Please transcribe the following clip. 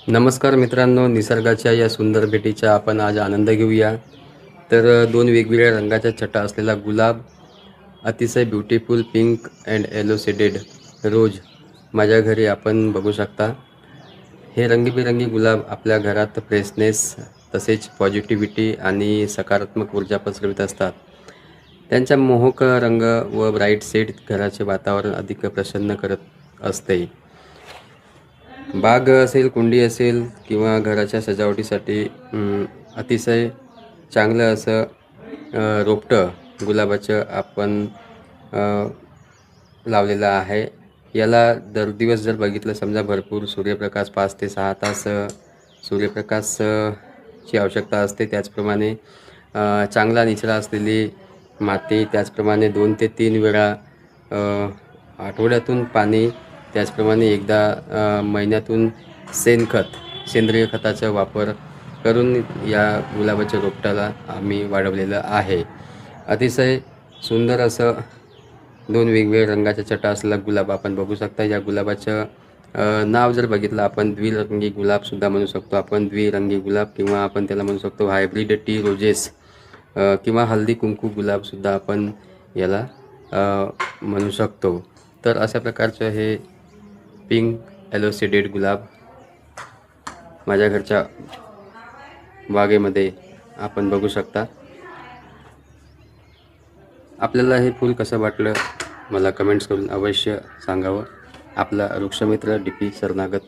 नमस्कार मित्रांनो, निसर्गाच्या या सुंदर भेटीचा आपण आज आनंद घेऊया. दोन वेगवेगळ्या रंगाच्या छटा असलेला गुलाब, अतिशय beautiful pink and yellow shaded rose माझ्या घरी आपण बघू शकता. हे रंगीबेरंगी गुलाब आपल्या घरात फ्रेशनेस तसेच पॉझिटिव्हिटी आणि सकारात्मक ऊर्जा पसरवित असतात. त्यांचा मोहक रंग व ब्राईट शेड घराचे वातावरण अधिक प्रसन्न करत असते. बाग असेल, कुंडी असेल किंवा घराच्या सजावटीसाठी अतिशय चांगलं असं रोपटं गुलाबाचं आपण अ, लावलेलं आहे. याला दर दिवस जर बघितलं समजा भरपूर सूर्यप्रकाश 5 ते 6 तास सूर्यप्रकाश ची आवश्यकता असते. त्याचप्रमाणे चांगला निचरा असलेली माती, त्याचप्रमाणे 2 ते 3 वेळा आठवड्यातून पाणी, त्याचप्रमाणे एकदा महिन्यातून शेणखत, सेंद्रिय खताचा वापर करून या गुलाबाच्या रोपट्याला आम्ही वाढवलेलं आहे. अतिशय सुंदर असं 2 वेगवेगळ्या रंगाच्या छटा असलेला गुलाब आपण बघू शकता. या गुलाबाचं नाव जर बघितलं आपण द्विरंगी गुलाबसुद्धा म्हणू शकतो. आपण द्विरंगी गुलाब किंवा आपण त्याला म्हणू शकतो हायब्रिड टी रोजेस किंवा हल्दी कुंकू गुलाबसुद्धा आपण याला म्हणू शकतो. तर अशा प्रकारचं हे पिंक येलो शेडेड गुलाब माझ्या घरच्या बागेमध्ये आपण बघू शकता. आपल्याला हे फूल कसं वाटलं मला कमेंट्स करून अवश्य सांगावं. आपला वृक्षमित्र DP सरनागत.